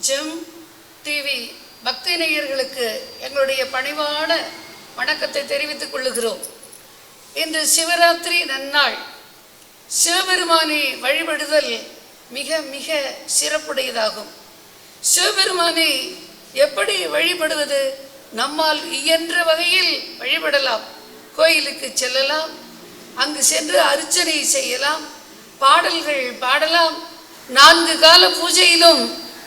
GeM TV பக்தி நேயர்களுக்கு எங்களுடைய பணிவான வணக்கத்தை தெரிவித்துக் கொள்ளுகிறோம். இன்று சிவராத்திரி நன்னாள். சிவபெருமானை வழிபடுதல் மிக மிக சிறப்புடையதாகும். சிவபெருமானை எப்படி வழிபடுவது? நம்மால் இயன்ற வகையில் வழிபடலாம். கோயிலுக்கு செல்லலாம், அங்கு சென்று அர்ச்சனை செய்யலாம், பாடல்கள் பாடலாம். 4 கால பூஜையிலும்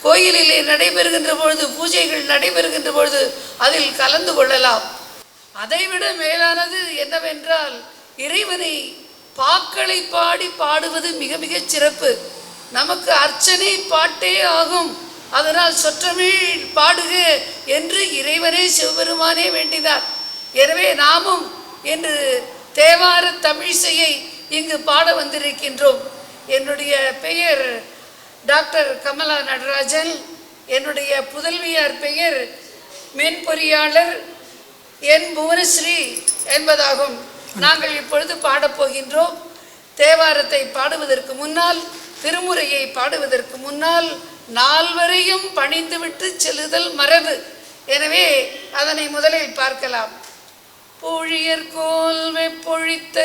கோயிலிலே நடைபெறுகின்ற பொழுது, பூஜைகள் நடைபெறுகின்ற பொழுது அதில் கலந்து கொள்ளலாம். அதைவிட மேலானது என்னவென்றால், இறைவனை பாக்களை பாடி பாடுவது மிக மிக சிறப்பு. நமக்கு அர்ச்சனை பாட்டே ஆகும். அதனால் சொற்றமிழ் பாடுக என்று இறைவனே சிவபெருமானே வேண்டினார். எனவே நாமும் இன்று தேவார தமிழிசையை இங்கு பாட வந்திருக்கின்றோம். என்னுடைய பெயர் டாக்டர் கமலா நடராஜன். என்னுடைய புதல்வியார் பெயர் மென்பொறியாளர் என் புவனஸ்ரீ என்பதாகும். நாங்கள் இப்பொழுது பாடப்போகின்றோம். தேவாரத்தை பாடுவதற்கு முன்னால், திருமுறையை பாடுவதற்கு முன்னால் 4 பணிந்துவிட்டு செல்லுதல் மரபு. எனவே அதனை முதலில் பார்க்கலாம். பொழியர் கோல் வெப்பொழித்த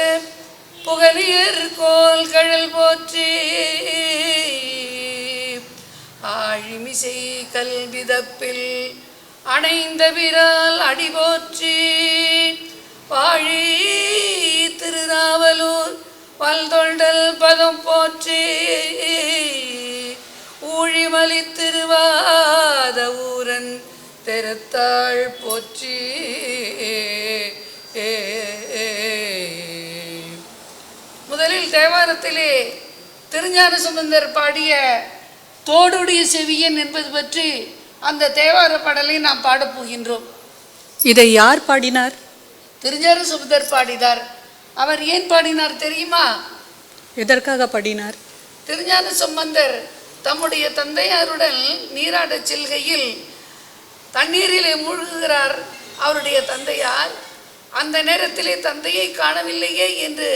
புகழியர் கோல் கழல் போற்றி, ஆழிமிசை கல்விதப்பில் அணைந்த விரால் அடி போற்றி, வாழி திருநாவலூர் வல்தொண்டல் பதம் போற்றி, ஊழிமலி திருவாத ஊரன் தெருத்தாள் போற்றி. முதலில் தேவாரத்திலே திருஞான சம்பந்தர் பாடிய தோடுடைய செவியன் என்பது பற்றி அந்த தேவார பாடலை நாம் பாடப்போகின்றோம். இதை யார் பாடினார்? திருஞான சம்பந்தர் பாடினார். அவர் ஏன் பாடினார் தெரியுமா? எதற்காக பாடினார்? திருஞான சம்பந்தர் தம்முடைய தந்தையாருடன் நீராடச் செல்கையில் தண்ணீரிலே மூழ்குகிறார் அவருடைய தந்தையார். அந்த நேரத்திலே தந்தையை காணவில்லையே என்று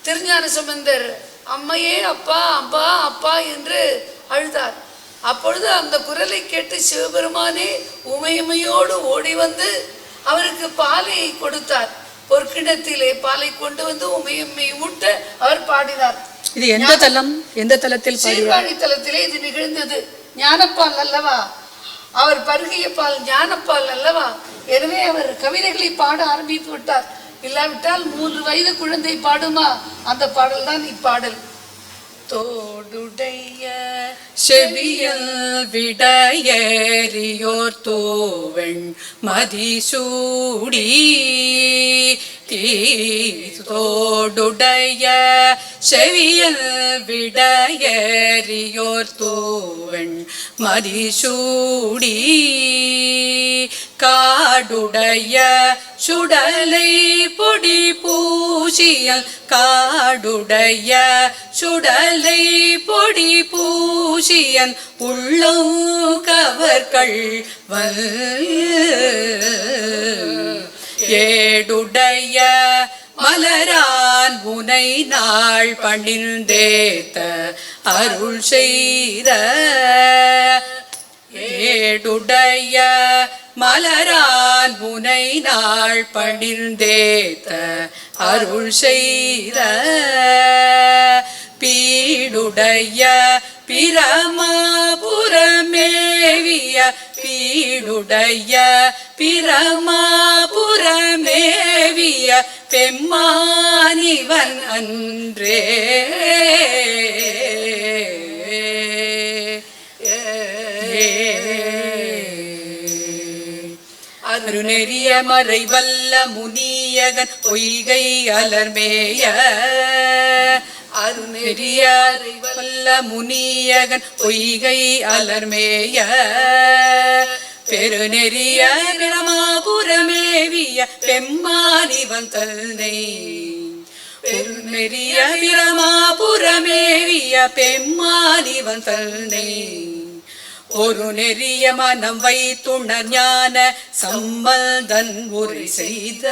திருஞான சம்பந்தர் அம்மையே அப்பா அப்பா அப்பா என்று அழுதார். அப்பொழுது அந்த குரலை கேட்டு சிவபெருமானே உமையுமையோடு ஓடி வந்து அவருக்கு பாலை கொடுத்தார். பொற்கிணத்திலே பாலை கொண்டு வந்து உமையுமை ஊட்ட அவர் பாடினார். இது எந்த தலம், எந்த தலத்தில்? சீர்காழி தலத்திலே இது நிகழ்ந்தது. ஞானப்பால் அல்லவா, அவர் பருகிய பால் ஞானப்பால் அல்லவா. எனவே அவர் கவிதைகளை பாட ஆரம்பித்து விட்டார். இல்லாவிட்டால் 3 வயது குழந்தை பாடுமா? அந்த பாடல் தான் இப்பாடல். தோடுடைய செவியல் விடையேறியோர் தோவெண் மதிசூடி, தோடுடைய செவியல் விடையேறியோர் தோவெண் மதிசூடி, காடுடைய சுடலை பொடி பூசியல், காடுடைய சுடலை பொடி பூசியன் உள்ளம் கவர்கள் வல், ஏடுடைய மலரான் உனை நாள் பணிந்தேத்த அருள் செய்த, ஏடுடைய மலரான் உனை நாள் பணிந்தேத்த அருள் செய்த, பீடுடைய பிரமாபுரமேவிய, பீடுடைய பிரமாபுரமேவிய பெம்மானிவன் அன்றே. அருநெறிய மறை வல்ல முனியகன் பொய்கை அலர்மேய, அருநெறிய வல்ல முனியகன் பொய்கை அலர்மேய, பெருநெறிய பிரமாபுரமேவிய பெம்மானிவன் தன்னை, பெருநெறிய பிரமாபுரமேவிய பெம்மானிவன் தன்னை, ஒரு நெறிய மனம் வைத்துணர் ஞான சம்பந்தன் உரை செய்த,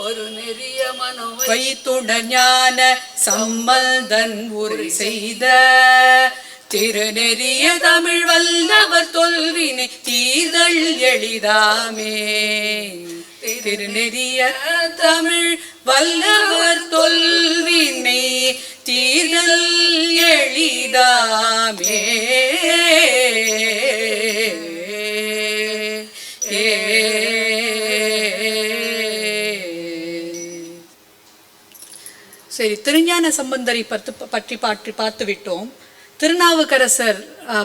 ஒரு நெறிய மனோவை வைத்துடன் ஞான சம்பந்தன் உரை செய்த திருநெறிய தமிழ் வல்லவர் தொல்வினை தீர்தல் எளிதாமே. திருநெறிய தமிழ் வல்லவர் தொல்வினை தீர்தல் எளிதாமே. சரி, திருஞான சம்பந்தரை பற்றி பார்த்து விட்டோம். திருநாவுக்கரசர்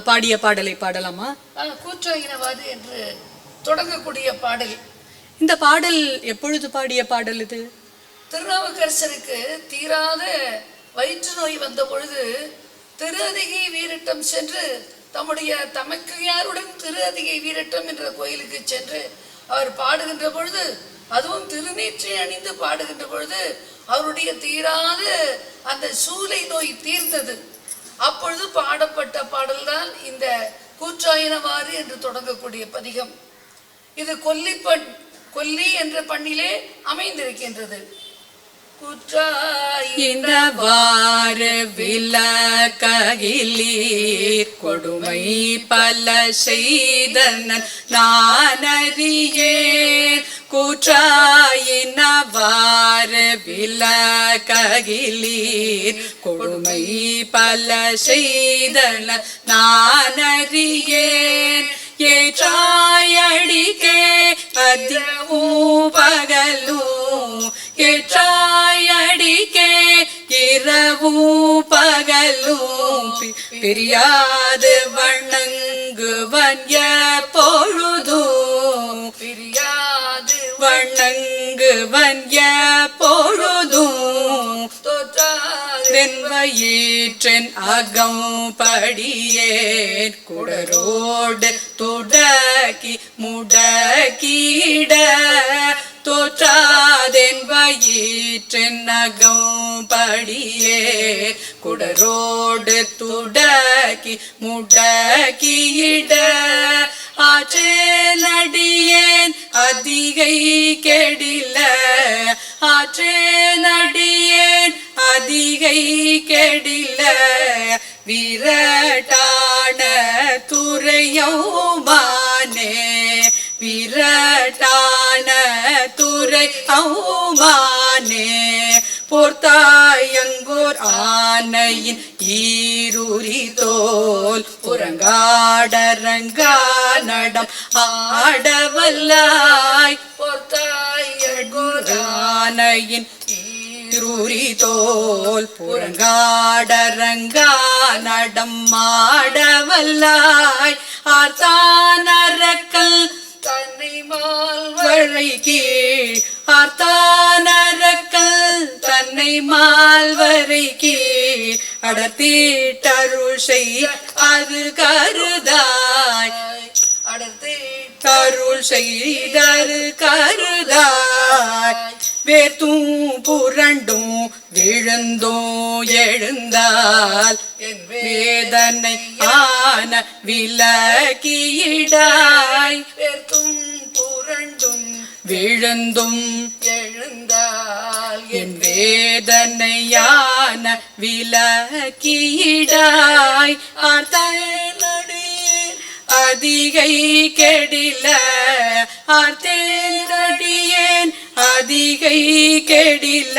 பாடிய பாடலை பாடலாமா? கூற்றாயினவாது என்று தொடங்கக்கூடிய பாடல். இந்த பாடல் எப்பொழுது பாடிய பாடல் இது? திருநாவுக்கரசருக்கு தீராத வயிற்று நோய் வந்த பொழுது திரு அதிகை வீரட்டம் சென்று தம்முடைய தமக்கையாருடன் திரு அதிகை வீரட்டம் என்ற கோயிலுக்கு சென்று அவர் பாடுகின்ற பொழுது, அதுவும் திருநீற்றை அணிந்து பாடுகின்ற பொழுது அவருடைய தீராத அந்த சூளை நோய் தீர்ந்தது. அப்பொழுது பாடப்பட்ட பாடல்தான் இந்த கூற்றாயினவாறு என்று தொடங்கக்கூடிய பதிகம். இது கொல்லி என்ற பண்ணிலே அமைந்திருக்கின்றது. கூற்றாயினவாறு விலககிலீர் கொடுமை பல செய்தனன் நானறியேன். கூற்றாயினவாறு விலககிலீர் கொடுமை பல செய்தனன் நானறியேன். ஏற்றாயடிக்கே அதிவும் பகலும் ஏற்றாயடிக்கே இரவும் பகலும் பிரியாது வணங்குவன் எப்பொழுதும் பிரியாது வணங்குவன் எப்பொழுதும் வயிற்றின் அகம் படியேன் குடரோடு துடக்கி முடக்கிட தோற்றாதென் வயிற்றின் அகம் படியே குடரோடு துடக்கி முடக்கிட ஆற்றேனடியேன் அதிகை கெடில ஆற்றேனடியேன் அதிகை கெடில விரட்டான துறையௌமானே விரட்டான துறை ஔமானே போர்த்தாயங்கோர் ஆனையின் ஈருரி தோல் புறங்காடரங்கா நடம் ஆடவல்லாய் போர்த்தாயங்கோர் ஆனையின் ஈருரி தோல் புறங்காடரங்கா நடம் ஆடவல்லாய் ஆர்த்தானரக்கல் தன்னை மால்வரை கீழ் ஆர்த்தானரக்கல் தன்னை மால்வரை கீழ் அடர்த்தீட்டருள் செய் அது கருதாய் அடர்த்தீட்டருள் செய்தரு கருதாய் வேர்த்தும் புரண்டும் விழுந்தும் எழுந்தால் என் வேதனை ஆன விலக்கிடாய் வேர்த்தும் புரண்டும் விழுந்தும் எழுந்தால் என் வேதனையான விலக்கிடாய் ஆர்த்தேனடியேன் அதிகை கெடில ஆர்த்தேனடியேன் அதிகை கெடில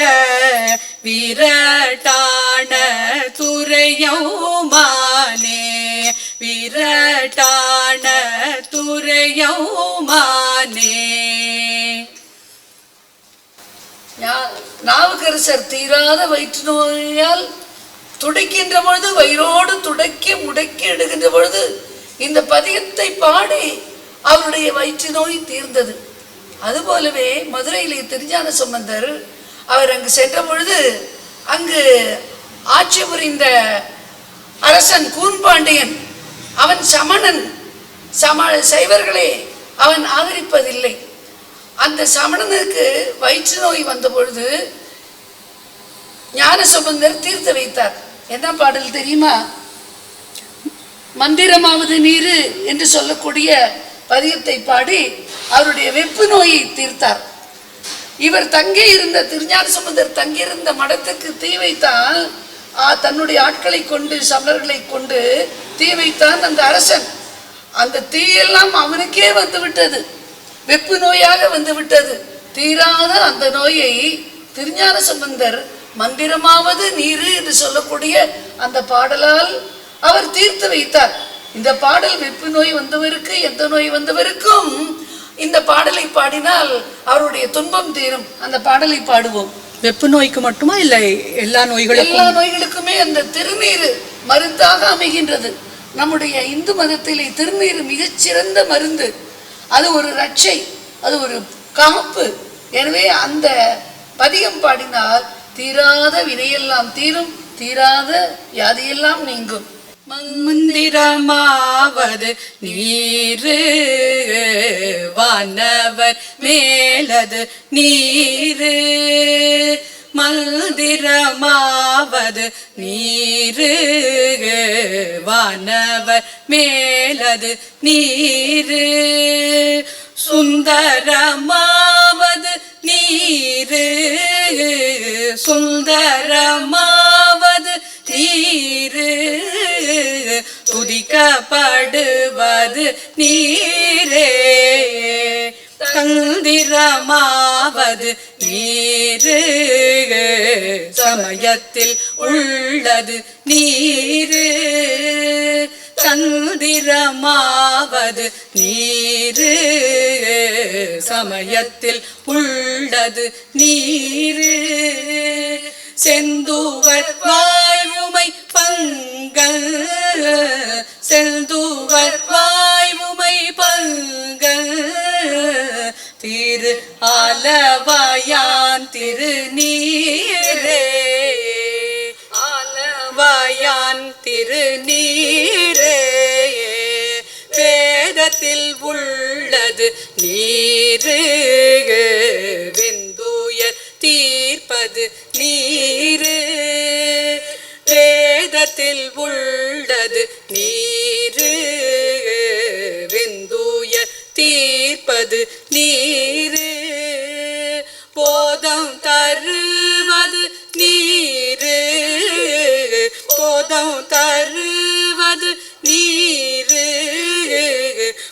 விரட்டான துறையௌமானே விரட்டான துறையௌமானே. நாவுக்கரசர் தீராத வயிற்று நோயால் துடைக்கின்ற பொழுது வயிறோடு துடைக்கி முடக்கி எடுக்கின்ற பொழுது இந்த பதியத்தை பாடி அவருடைய வயிற்று நோய் தீர்ந்தது. அதுபோலவே மதுரையிலே திருஞான சம்பந்தர் அவர் அங்கு சென்ற பொழுது அங்கு ஆட்சி புரிந்த அரசன் கூன்பாண்டியன் அவன் சமணன், சைவர்களை அவன் ஆதரிப்பதில்லை. அந்த சமணனுக்கு வயிற்று நோய் வந்த பொழுது ஞான சம்பந்தர் தீர்த்து வைத்தார். என்ன பாடல் தெரியுமா? மந்திரமாவது நீரு என்று சொல்லக்கூடிய பதியத்தை பாடி அவருடைய வெப்பு நோயை தீர்த்தார். இவர் தங்கி இருந்த திருஞான சம்பந்தர் தங்கியிருந்த மடத்துக்கு தீ வைத்தான். தன்னுடைய ஆட்களை கொண்டு சமணர்களை கொண்டு தீ வைத்தான் அந்த அரசன். அந்த தீயெல்லாம் அவனுக்கே வந்து விட்டது, வெப்பு நோயாக வந்து விட்டது. தீராத அந்த நோயை திருஞான சம்பந்தர் மந்திரமாவது நீரு என்று சொல்லக்கூடிய அந்த பாடலால் அவர் தீர்த்து வைத்தார். இந்த பாடல் வெப்பு நோய் வந்தவருக்கு, எந்த நோய் வந்தவருக்கும் இந்த பாடலை பாடினால் அவருடைய துன்பம் தீரும். அந்த பாடலை பாடுவோம். வெப்பு நோய்க்கு மட்டுமா இல்ல எல்லா நோய்களுக்குமே அந்த திருநீர் மருந்தாக அமைகின்றது. நம்முடைய இந்து மதத்திலே திருநீர் மிகச்சிறந்த மருந்து. அது ஒரு ரட்சை, அது ஒரு காப்பு. எனவே அந்த பதிகம் பாடினால் தீராத வினையெல்லாம் தீரும், தீராத வியாதியெல்லாம் நீங்கும். மந்திரமாவது நீரு வானவர் மேலது நீரு. மந்திரமாவது நீரு வானவர் மேலது நீரு. சுந்தரமாவது நீரு சுந்தரமாவது நீரு. துதிக்கப்படுவது நீரே. தந்திரமாவது நீரு சமயத்தில் உள்ளது நீரு. தந்திரமாவது நீரு சமயத்தில் உள்ளது நீரு. செந்தூவர் வாயுமை பங்கல் செந்தூவர் வாயுமை பங்கல். திரு ஆலவாயான் திருநீரே. ஆலவாயான் திருநீரே. வேதத்தில் உள்ளது நீரு வெந்துயர் தீர்ப்பது நீரு. வேதத்தில் உள்ளது நீரு வெந்துயர் தீர்ப்பது நீரு. போதம் தருவது நீரு போதம் தருவது நீரு.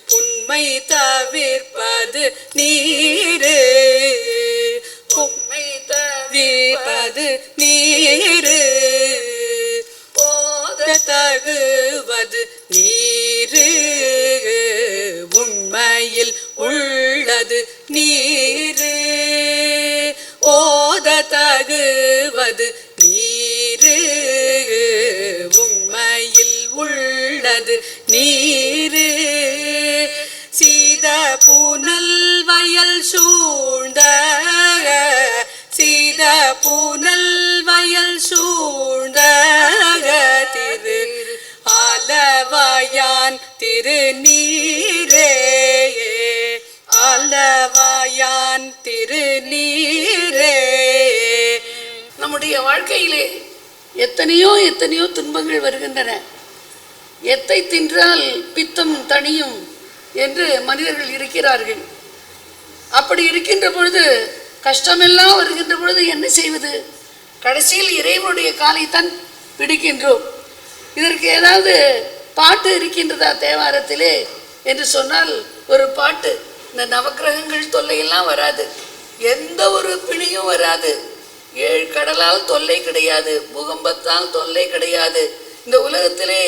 புன்மை தவிர்ப்பது நீரு புன்மை தவிர்ப்பது நீரு. போத தகுவது நீரு உண்மையில் உள்ளது நீரு. ஓத தகுவது நீரு உண்மையில் உள்ளது நீரு. சீத புனல் வயல் சூழ்ந்த சீத புனல் வயல் சூழ்ந்த திரு ஆலவாயான் திருநீரே. ஆலவாயான் திருநீரே. நம்முடைய வாழ்க்கையிலே எத்தனையோ எத்தனையோ துன்பங்கள் வருகின்றன. எத்தை தின்றால் பித்தம் தணியும் என்று மனிதர்கள் இருக்கிறார்கள். அப்படி இருக்கின்ற பொழுது, கஷ்டமெல்லாம் வருகின்ற பொழுது என்ன செய்வது? கடைசியில் இறைவனுடைய காலைத்தான் பிடிக்கின்றோம். இதற்கு ஏதாவது பாட்டு இருக்கின்றதா தேவாரத்திலே என்று சொன்னால் ஒரு பாட்டு. இந்த நவக்கிரகங்கள் தொல்லையெல்லாம் வராது, எந்த ஒரு பிணியும் வராது, 7 கடலால் தொல்லை கிடையாது, பூகம்பத்தால் தொல்லை கிடையாது, இந்த உலகத்திலே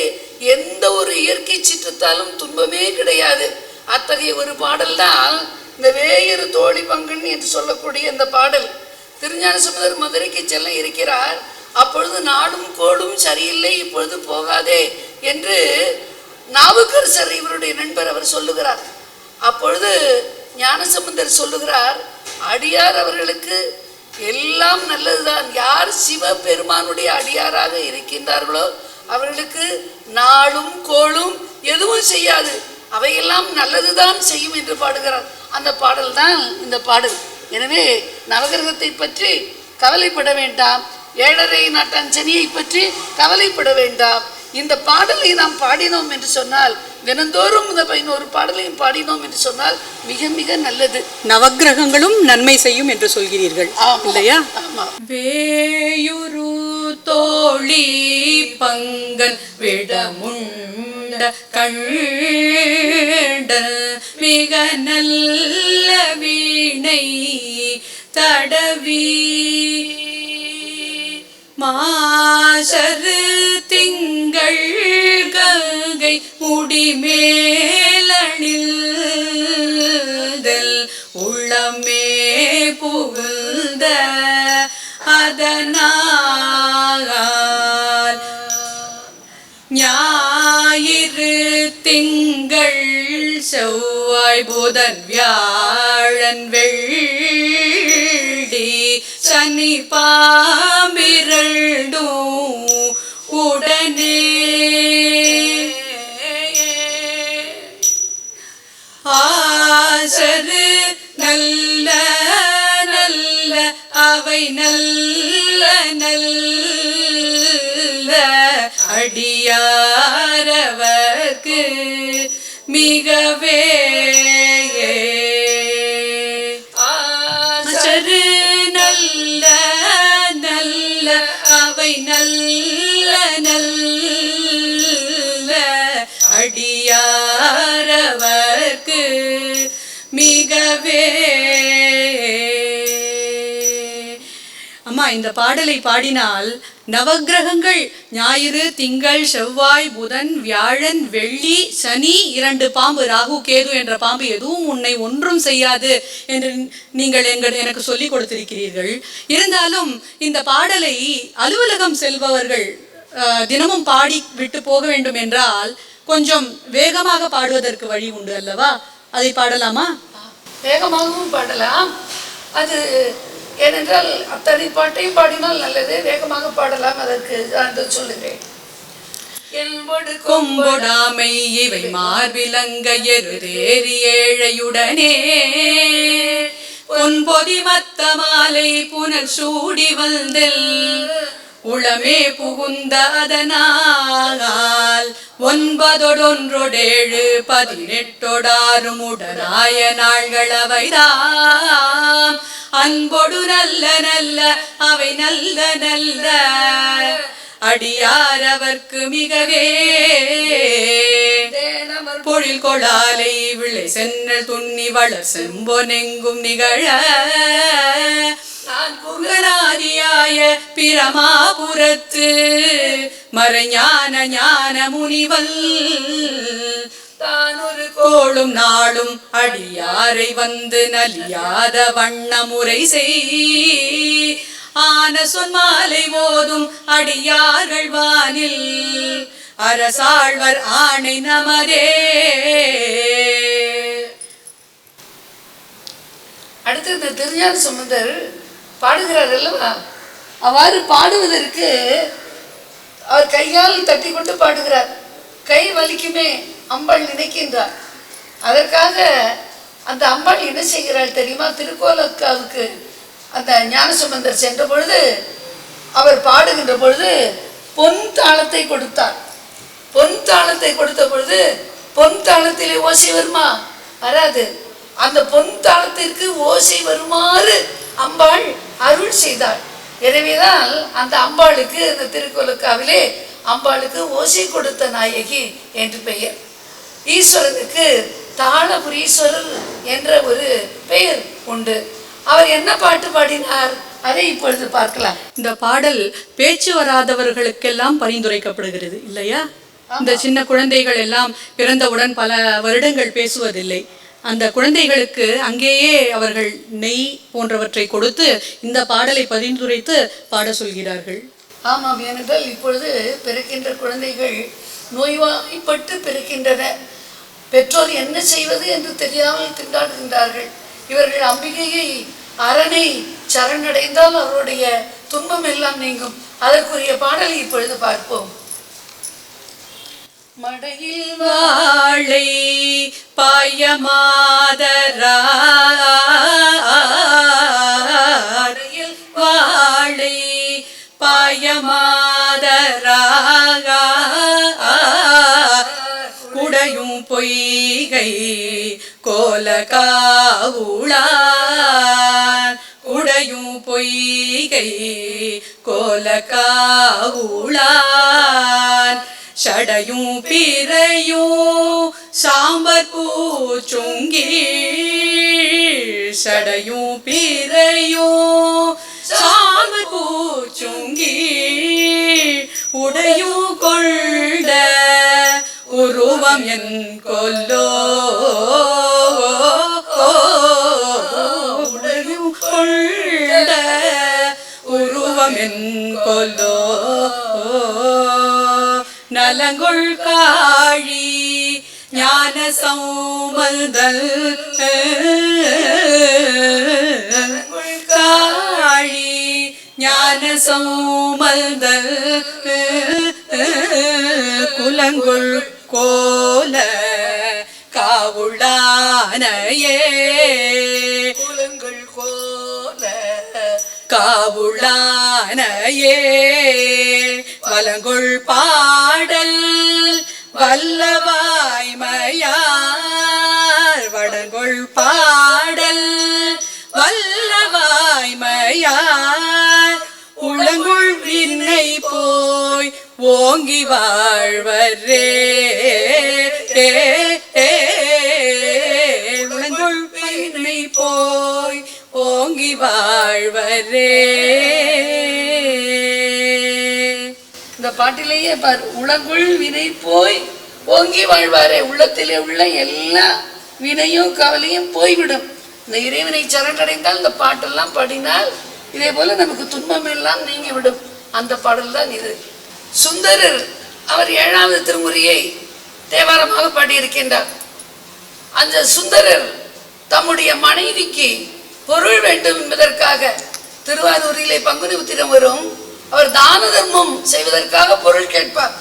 எந்த ஒரு இயற்கை சீற்றத்தாலும் துன்பமே கிடையாது. அத்தகைய ஒரு பாடல் தான் இந்த வேயிறு தோழி பங்கன் என்று சொல்லக்கூடிய இந்த பாடல். திருஞான சம்பந்தர் மதுரைக்கு செல்ல இருக்கிறார். அப்பொழுது நாடும் கோடும் சரியில்லை, இப்பொழுது போகாதே என்று நாவுக்கரசர் இவருடைய நண்பர் அவர் சொல்லுகிறார். அப்பொழுது ஞானசம்பந்தர் சொல்லுகிறார், அடியார் அவர்களுக்கு எல்லாம் நல்லதுதான். யார் சிவ பெருமானுடைய அடியாராக இருக்கின்றார்களோ அவர்களுக்கு நாளும் கோளும் எதுவும் செய்யாது, அவையெல்லாம் நல்லதுதான் செய்யும் என்று பாடுகிறார். அந்த பாடல் தான் இந்த பாடல். எனவே நவகிரகத்தை பற்றி கவலைப்பட வேண்டாம், 7.5 நாட்டான் சனியை பற்றி கவலைப்பட வேண்டாம். இந்த பாடலை நாம் பாடினோம் என்று சொன்னால் தினந்தோறும் இந்த 11 பாடலையும் பாடினோம் என்று சொன்னால் மிக மிக நல்லது. நவக்கிரகங்களும் நன்மை செய்யும் என்று சொல்கிறீர்கள் இல்லையா? ஆமா. வேயுரு தோழி பங்கன் விடமுண்ட கண்டன் மிக நல்ல வீணை தடவி மாசரு திங்கள் கங்கை முடிமேலணில் உள்ளமே புகுந்த அதனால் ஞாயிறு திங்கள் செவ்வாய் புதன் வியாழன் வெள்ளி சனி பாம்பிரண்டும் உடனே ஆசரு நல்ல நல்ல அவை நல்ல நல்ல அடியாரவர்க்கு மிகவே ஆசரு நல்ல நல்ல அவை நல்ல நல்ல அடியாரவர்க்கு மிகவே. அம்மா, இந்த பாடலை பாடினால் நவக்கிரகங்கள் ஞாயிறு திங்கள் செவ்வாய் புதன் வியாழன் வெள்ளி சனி 2 பாம்பு ராகு கேது என்ற பாம்பு எதுவும் உன்னை ஒன்றும் செய்யாது என்று நீங்கள் எனக்கு சொல்லிக் கொடுத்திருக்கிறீர்கள். இருந்தாலும் இந்த பாடலை அலுவலகம் செல்பவர்கள் தினமும் பாடி விட்டு போக வேண்டும் என்றால் கொஞ்சம் வேகமாக பாடுவதற்கு வழி உண்டு அல்லவா? அதை பாடலாமா? வேகமாகவும் பாடலாம். அது ஏனென்றால் அத்தனை பாட்டையும் பாடினால் நல்லது. வேகமாக பாடலாம். அதற்கு நான் சொல்லுகிறேன். கொம்பொடாமை இவை மார்பிலங்க எருதேறி ஏழையுடனே பொன்பொதி மத்த மாலை புனல் சூடி வந்தல் உளமே புகுந்த அதனால் 9 18 உடனாய நாள்கள் அவைதாம் அன்பொடு நல்ல நல்ல அவை நல்ல நல்ல அடியாரவர்க்கு மிகவே பொழில் கொளாலை விளை சென்னல் துண்ணி வளர் செம்பொனெங்கும் நிகழ குகநாதியாய பிரமாபுரத்து மறைஞான ஞான முனிவல் தானொரு கோளும் நாளும் அடியாரை வந்து நலியாத வண்ணமுறை செய் ஆன சொன்மாலை ஓதும் அடியார்கள் வானில் அரசாழ்வர் ஆணை நமதே. அடுத்து இந்த திருஞான சம்பந்தர் பாடுகிறார் அல்லவா? அவ்வாறு பாடுவதற்கு அவர் கையால் தட்டி கொண்டு பாடுகிறார். கை வலிக்குமே அம்பாள் நினைக்கின்றார். அதற்காக அந்த அம்பாள் என்ன செய்கிறாள் தெரியுமா? திருக்கோலக்காவுக்கு அந்த ஞானசம்பந்தர் சென்ற பொழுது அவர் பாடுகின்ற பொழுது பொன் தாளத்தை கொடுத்தார். பொன் தாளத்தை கொடுத்த பொழுது பொன் தாளத்திலே ஓசை வருமா? வராது. அந்த பொன் தாளத்திற்கு ஓசை வருமாறு அம்பாள் அருள் செய்தாள். எனவேதான் அந்த அம்பாளுக்கு இந்த திருக்கோலக்காவிலே அம்பாளுக்கு ஓசை கொடுத்த நாயகி என்று பெயர். ஈஸ்வரனுக்கு தாளபுரீஸ்வரர் என்ற ஒரு பெயர் உண்டு. அவர் என்ன பாட்டு பாடினார் அதை இப்பொழுது பார்க்கலாம். இந்த பாடல் பேச்சு வராதவர்களுக்கெல்லாம் பரிந்துரைக்கப்படுகிறது இல்லையா? இந்த சின்ன குழந்தைகள் எல்லாம் பிறந்தவுடன் பல வருடங்கள் பேசுவதில்லை. அந்த குழந்தைகளுக்கு அங்கேயே அவர்கள் நெய் போன்றவற்றை கொடுத்து இந்த பாடலை பரிந்துரைத்து பாட சொல்கிறார்கள். ஆமாம், ஏனென்றால் இப்பொழுது பிறக்கின்ற குழந்தைகள் நோய்வாய்ப்பட்டு பிறக்கின்றன. பெற்றோர் என்ன செய்வது என்று தெரியாமல் திண்டாடுகின்றார்கள். இவர்கள் அம்பிகையை அரணை சரணடைந்தால் அவருடைய துன்பம் எல்லாம் நீங்கும். அதற்குரிய பாடலை இப்பொழுது பார்ப்போம். மடையில் வாழை பாயமாதராயில் வாழை பாயமாதரா குடையும் பொய்கை கோல காவுளான் உடையும் பொய்கை கோல காவுளான் சடையும் பிறையும் சாம்பர் பூச்சுங்கி சடையும் பிறையும் சாம்பர் பூச்சுங்கி உடையும் கொண்ட உருவம் என் கொல்லோ உடையும் கொண்ட உருவம் என் கொல்லோ நலங்குள் காழி ஞான சௌமல்தல் காழி ஞான சௌமல்தல் குலங்குள் கோல காவுளானையே குலங்கள் கோல காவுளானையே வலங்குள் பாடல் வல்லவாய்மையார் வடங்குள் பாடல் வல்லவாய்மையார் உளங்குள் விண்ணை போய் ஓங்கி வாழ்வரே உளங்குள் விண்ணை போய் ஓங்கி வாழ்வரே. இந்த பாட்டிலேயே பார், உலகுள் வினை போய் ஓங்கி வாழ்வாரே. உள்ளத்திலே உள்ள எல்லா வினையும் கவலையும் போய்விடும். இந்த இறைவனை சரணடைந்தால் இந்த பாட்டெல்லாம் பாடினால் இதே போல நமக்கு துன்பம் எல்லாம் நீங்கிவிடும். அந்த பாடல் தான் இது. சுந்தரர் அவர் 7வது திருமுறையை தேவாரமாக பாடியிருக்கின்றார். அந்த சுந்தரர் தம்முடைய மனைவிக்கு பொருள் வேண்டும் என்பதற்காக திருவாரூரிலே பங்குனி உத்திரம் வரும். அவர் தான தர்மம் செய்வதற்காக பொருள் கேட்பார்.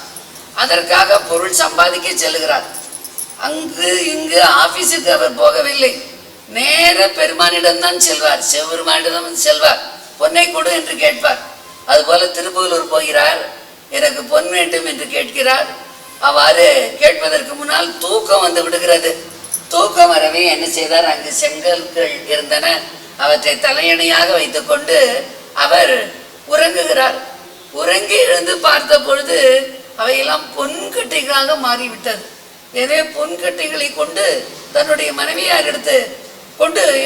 அதற்காக பொருள் சம்பாதிக்க செல்லுகிறார். அங்கு இங்கு ஆபீஸுக்கு அவர் போகவில்லை. நேர பெருமானிடம்தான் செல்வார். சிவபெருமானிடம் செல்வார். பொன்னை கொடு என்று கேட்பார். அதுபோல திருப்புகலூர் போகிறார். எனக்கு பொன் வேண்டும் என்று கேட்கிறார். அவ்வாறு கேட்பதற்கு முன்னால் தூக்கம் வந்து விடுகிறது. தூக்கம் வரவே என்ன செய்தார், அங்கு செங்கல்கள் இருந்தன. அவற்றை தலையணையாக வைத்துக்கொண்டு அவர் உறங்குகிறார். உறங்கி எழுந்து பார்த்த பொழுது அவையெல்லாம் பொன்கட்டைகளாக மாறிவிட்டது. எனவே பொன்கட்டைகளை கொண்டு தன்னுடைய மனைவியார்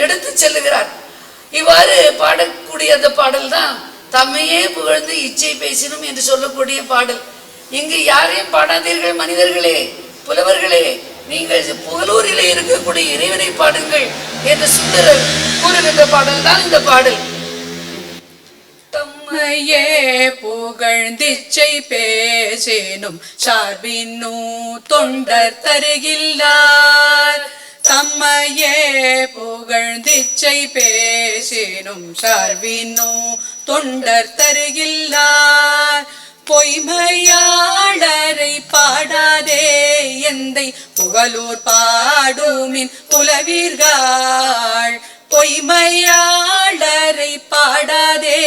எடுத்து செல்லுகிறார். இவ்வாறு பாடக்கூடிய அந்த பாடல் தான் தம்மையே புகழ்ந்து இச்சை பேசினும் என்று சொல்லக்கூடிய பாடல். இங்கு யாரையும் பாடாதீர்கள் மனிதர்களே, புலவர்களே, நீங்கள் புகழூரிலே இருக்கக்கூடிய இறைவனை பாடுங்கள் என்று சுந்தரர் கூறுகின்ற பாடல் தான் இந்த பாடல். தம்மையே புகழ்ந்திச்சை பேசினும் சார்பின்னு தொண்டர் தருகில்லார். தம்மையே புகழ்ந்திச்சை பேசினும் சார்பின்னு தொண்டர் தருகில்லார். பொய்மையாளரை பாடாதே எந்தை புகழூர் பாடுமின் புலவீர்கள். பொய்மையாளரை பாடாதே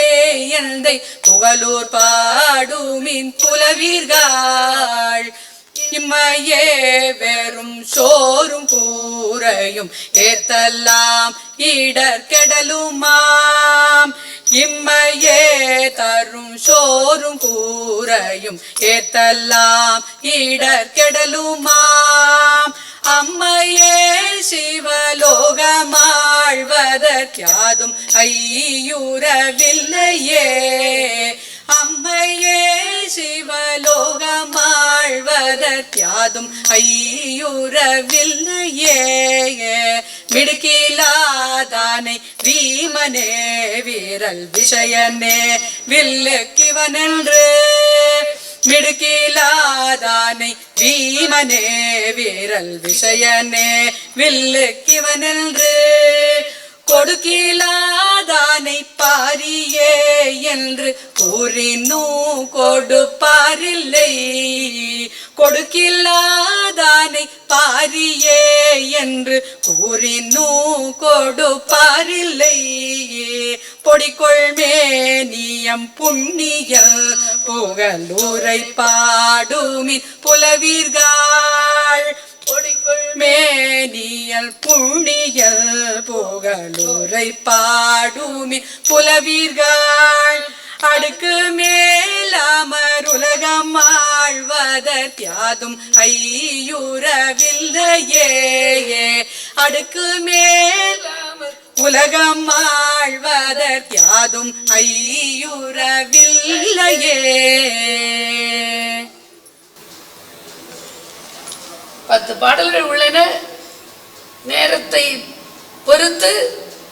எந்தை புகழூர் பாடுமின் புலவீர்கள். இம்மையே வெறும் சோறும் கூரையும் ஏத்தல்லாம் இடர் கெடலுமாம். இம்மையே தரும் சோறும் கூரையும் ஏத்தல்லாம் இடர் கெடலுமாம். அம்மையே சிவலோகமாழ்வதற்காதும் ஐயுறவில்லையே. அம்மையே சிவலோகமாழ்வதற்காதும் ஐயுறவில்லையே. மிடுக்கிலாதானை வீமனே வீரல் விஷயனே வில்லுக்கிவனென்று. மிடுக்கிலாதானை வீமனே வீரல் விஷயனே வில்லுக்கிவனென்று. கொடுக்கிலாதானை பாரியே என்று கூறினூ கொடுப்பாரில்லை. கொடுக்கில்லாதானை பாரியே என்று கூறினூ கொடுப்பாரில்லை. பொடிக்கொள்மேனியம் புண்ணிய புகழூரை பாடுமின் புலவீர்கள். மேனியல் புண்ணியல் புகழூரை பாடுமி புலவீர்கள் அடுக்கு மேலாமர் உலகம் ஆழ்வதற்யாதும் ஐயுறவில்லையே அடுக்கு மேலாமர் உலகம் ஆழ்வதற்யாதும் ஐயுறவில்லையே. 10 பாடல்கள் உள்ளன. நேரத்தை பொறுத்து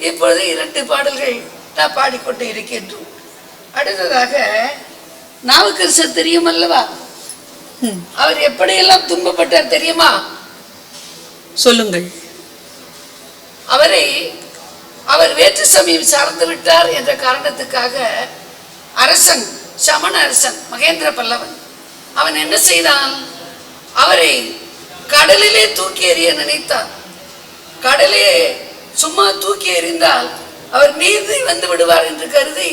இப்பொழுது 2 பாடல்கள் நான் பாடிக்கொண்டு இருக்கின்றோம். அடுத்ததாக நாவுக்கரசர் தெரியும் அல்லவா? அவர் எப்படியெல்லாம் துன்பப்பட்டார் தெரியுமா? சொல்லுங்கள். அவர் வேற்று சமயம் சார்ந்து விட்டார் என்ற காரணத்துக்காக அரசன், சமண அரசன் மகேந்திர பல்லவன், அவன் என்ன செய்தான்? அவரை கடலிலே தூக்கி எறிய நினைத்தான். கடலே சும்மா தூக்கி எறிந்தால் அவர் நீந்தி வந்து விடுவார் என்று கருதி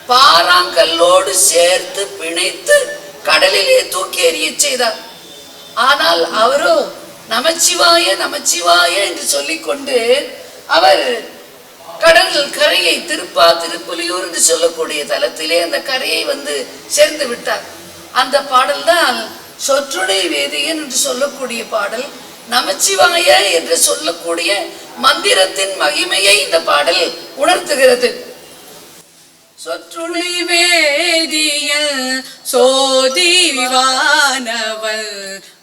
பாறாங்கல்லோடு சேர்த்து பிணைத்து கடலிலே தூக்கி எறிய செய்தார். ஆனால் அவரோ நமச்சிவாய நமச்சிவாய என்று சொல்லிக்கொண்டு அவர் கடல் கரையை திருப்புலியூர் என்று சொல்லக்கூடிய தலத்திலே அந்த கரையை வந்து சேர்ந்து விட்டார். அந்த பாடல் தான் சொற்றுடை வேதியன் என்று சொல்லக்கூடிய பாடல். நமச்சிவாய என்று சொல்லக்கூடிய மந்திரத்தின் மகிமையை இந்த பாடல் உணர்த்துகிறது. சொற்றுணை வேதியல் சோதிவானவள்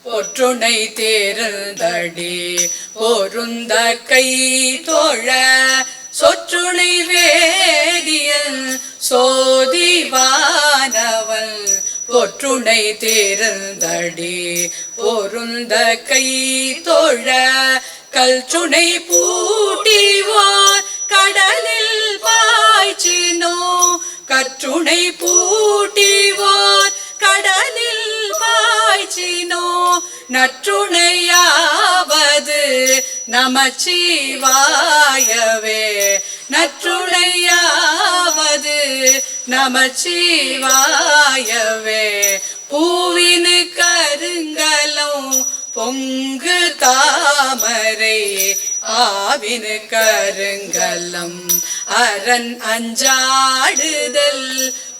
பொற்றுணை தேர்ந்தடி பொருந்த கை தோழ சொற்றுணை வேதியல் சோதிவானவள் பொற்றுணை தேர்ந்தடி பொருந்த கை தோழ கல்சுனை பூட்டிவோர் கடலில் பாய்ச்சினோ கற்றுணை பூட்டிவோர் கடலில் பாய்ச்சினோ நற்றுணையாவது நமச்சிவாயவே நற்றுணையாவது நமச்சிவாயவே பூவினு கருங்கலம் பொங்கு தாமரை ஆவினு கருங்கலம் அரண் அஞ்சாடுதல்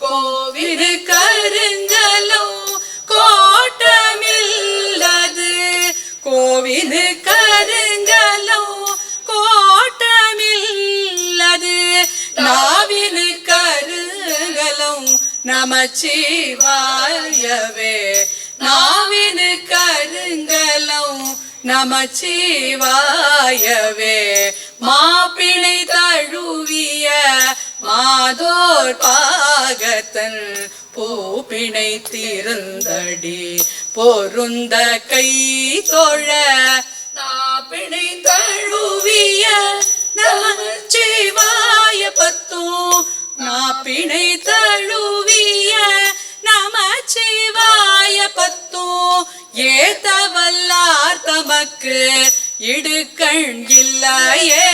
கோவினு கருங்கலம் கோட்டமில்லது கோவினு கருங்கலம் கோட்டமில்லது நாவினு கருங்கலம் நமச்சிவாயவே நாவினு கருங்கலம் நமச்சிவாயவே மாப்பிணை தழுவிய மாதோர் பாகத்தன் பூப்பிணை திருந்தடி பொருந்த கை தோழ நாப்பிணை தழுவிய நமச்சிவாய பத்தும் நாப்பிணை தழுவிய நமச்சிவாய பத்தும் ஏத்தவல்லார் தமக்கு இடுக்கண் இல்லையே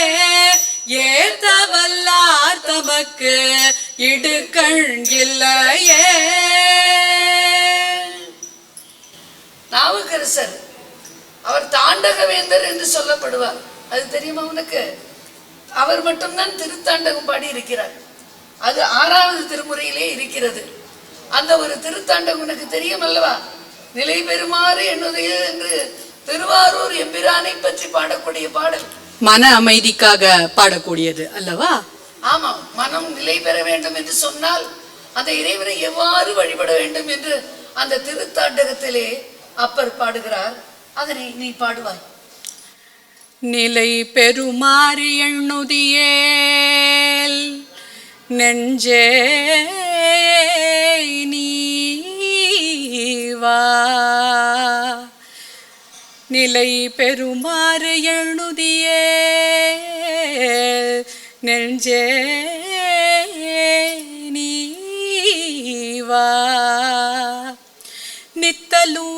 ஏத்தவல்லார் தமக்கு இடுக்கண் இல்லையே. நாவுக்கரசர் அவர் தாண்டகவேந்தர் என்று சொல்லப்படுவார். அது தெரியுமா உனக்கு? அவர் மட்டும்தான் திருத்தாண்டகம் பாடி இருக்கிறார். அது 6வது திருமுறையிலே இருக்கிறது. அந்த ஒரு திருத்தாண்டகம் உனக்கு தெரியும் அல்லவா? நிலை பெறுமாறு என்னுடைய என்று திருவாரூர் எம்பிரானை பற்றி பாடக்கூடிய பாடல். மன அமைதிக்காக பாடக்கூடியது அல்லவா? ஆமா, மனம் நிலை பெற வேண்டும் என்று சொன்னால் அந்த இறைவனை எவ்வாறு வழிபட வேண்டும் என்று அந்த திருத்தாண்டகத்திலே அப்பர் பாடுகிறார். அதனை நீ பாடுவாய். நிலை பெறுமாறு எண்ணுதியேல் நெஞ்சே நீவா நிலை பெறுமாறு எண்ணுதியேல் நெஞ்சே நீவா நித்தலும்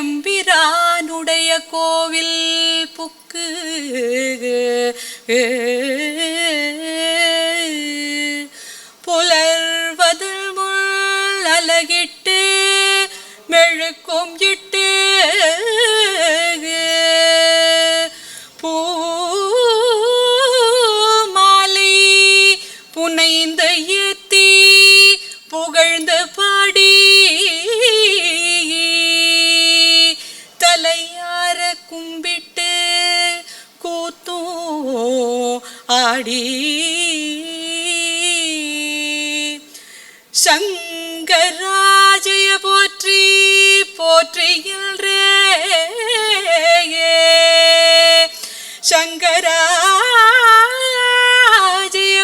எம்பிரானுடைய கோவில் புக்கு புலர்வதில் முள் அலகிட்டு மெழுக்கும் இட்டு பாடி தலையார கும்பிட்டு கூத்தும் ஆடி சங்கராஜய போற்றி போற்றியில்ரே சங்கராஜய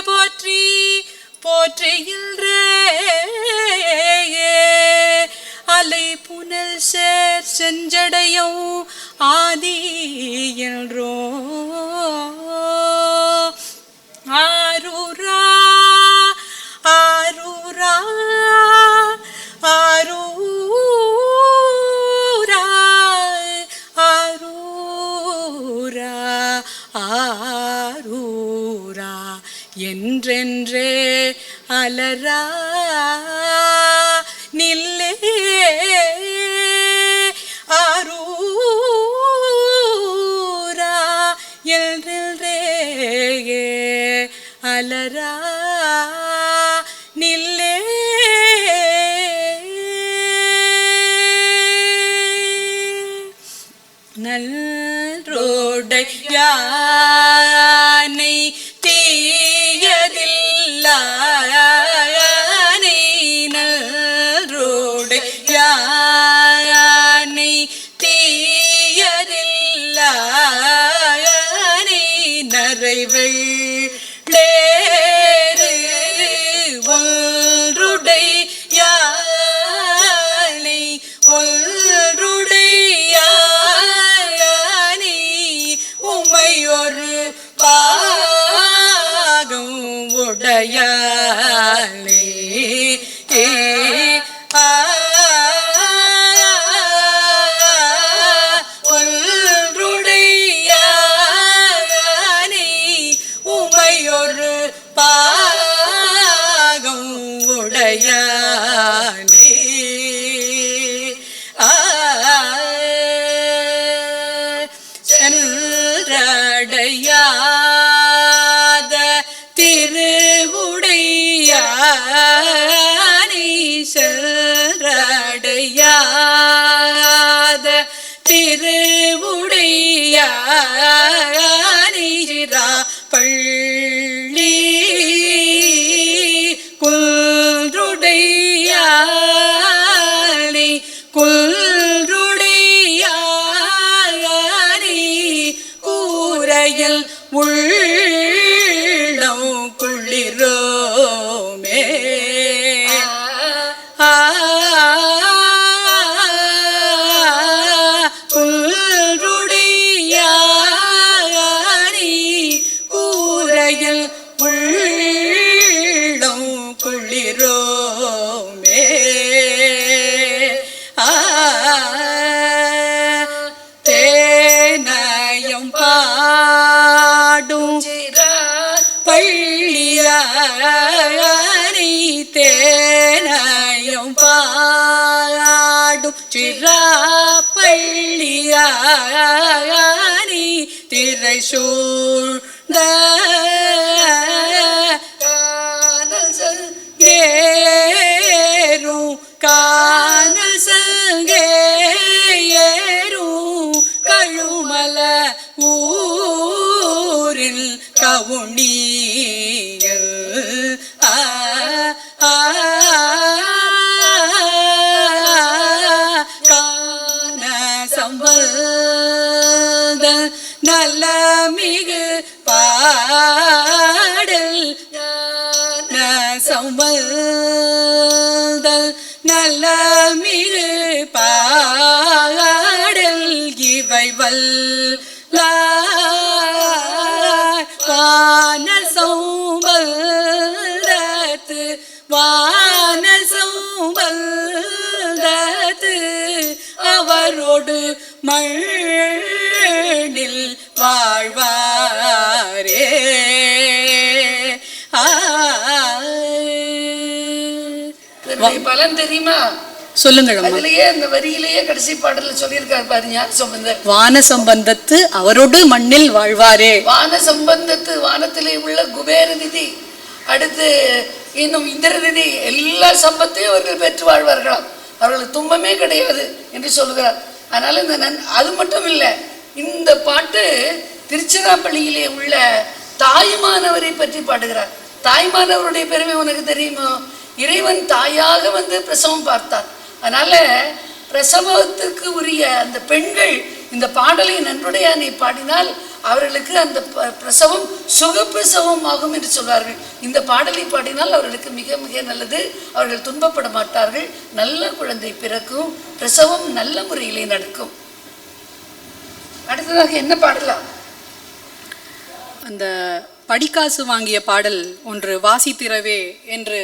போற்றி போற்றியில்ரே அலை புனல் சேர் செஞ்சடையும் ஆதி என்றோ ஆரூரா ஆரூரா ஆரூரா ஆரூரா ஆரூரா என்றென்றே அலரா நில்லே ஆரூரா என்றென்றே அலரா நில்லே நல்ரோடை யானை தீயதில்லானை நல்ரோடை யானை தீயதில்லானை நரைவெள் ஒன்றுடை யானை ஒன்றுடை யானை உமையொரு பாகம் உடையாளே ஒன்றுடை யானை உமையொரு பாகம் உடையானே சென்றடையாத திருவுடையானை சென்றடையாத திருவுடையானை பள்ளி குன்றுடையானை குன்றுடையானை கூரையில் உள்ளம் குளிரோமே குன்றுடையானை கூரையில் உள்ளம் குளிரோமே தேனயம் பாடும் பள்ளியானை தேனயம் பாடும் சிராப்பள்ளியானை திரை சூழ்ந்த ஏறும் கானல் சங்கேறும் கழுமல ஊரில் கவுனியல் கான சம்பந்த நல்ல மிகு பாடல் சம்பந்தல் நல்ல மிகு பாடல் இவை வான சம்பந்தத்து வான சம்பந்தத்து அவரோடு மண்ணில் வாழ்வாரே பலன் தெரியுமா? சொல்லுங்கள். அதுலயே அந்த வரியிலேயே கடைசி பாடல்ல சொல்லியிருக்காரு பாரு ஞான சம்பந்தர். வான சம்பந்தத்து அவரோடு மண்ணில் வாழ்வாரே. வான சம்பந்தத்து வானத்திலே உள்ள குபேர நிதி. அடுத்து இன்னும் இந்திரனே எல்லா சம்பத்தையும் அவர்கள் பெற்று வாழ்வார்களாம், அவர்களுக்கு துன்பமே கிடையாது என்று சொல்கிறார். அதனால இந்த அது மட்டும் இல்லை, இந்த பாட்டு திருச்சிராப்பள்ளியிலே உள்ள தாயுமானவரை பற்றி பாடுகிறார். தாய்மானவருடைய பெருமை உனக்கு தெரியுமோ? இறைவன் தாயாக வந்து பிரசவம் பார்த்தார். அதனால பிரசவத்திற்கு உரிய அந்த பெண்கள் இந்த பாடலை நன்றுடையானை பாடினால் அவர்களுக்கு அந்த பிரசவம் சுகப்பிரசவம் ஆகும் என்று சொல்வார்கள். இந்த பாடலை பாடினால் அவர்களுக்கு மிக மிக நல்லது, அவர்கள் துன்பப்பட மாட்டார்கள், நல்ல குழந்தை பிறக்கும், பிரசவம் நல்ல முறையிலே நடக்கும். அடுத்ததாக என்ன பாடலாம்? அந்த படிக்காசு வாங்கிய பாடல் ஒன்று வாசித்திரவே என்று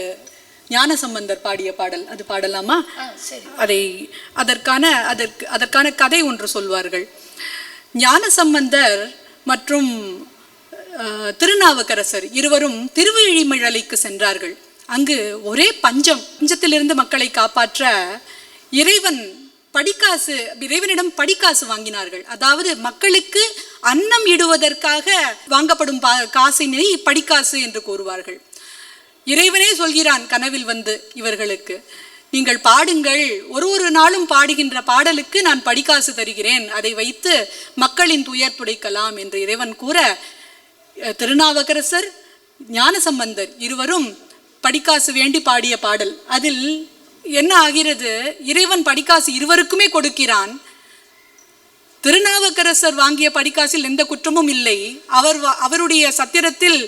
ஞானசம்பந்தர் பாடிய பாடல், அது பாடலாமா? அதை அதற்கான கதை ஒன்று சொல்வார்கள். ஞானசம்பந்தர் மற்றும் திருநாவுக்கரசர் இருவரும் திருவிழிமிழலைக்கு சென்றார்கள். அங்கு ஒரே பஞ்சத்திலிருந்து மக்களை காப்பாற்ற இறைவனிடம் படிக்காசு வாங்கினார்கள். அதாவது மக்களுக்கு அன்னம் இடுவதற்காக வாங்கப்படும் காசினை படிக்காசு என்று கூறுவார்கள். இறைவனே சொல்கிறான் கனவில் வந்து இவர்களுக்கு, நீங்கள் பாடுங்கள், ஒரு நாளும் பாடுகின்ற பாடலுக்கு நான் படிக்காசு தருகிறேன், அதை வைத்து மக்களின் துயர் துடைக்கலாம் என்று இறைவன் கூற, திருநாவுக்கரசர் ஞானசம்பந்தர் இருவரும் படிக்காசு வேண்டி பாடிய பாடல். அதில் என்ன ஆகிறது? இறைவன் படிக்காசு இருவருக்குமே கொடுக்கிறான். திருநாவுக்கரசர் வாங்கிய படிக்காசில் எந்த குற்றமும் இல்லை. அவருடைய சத்திரத்தில்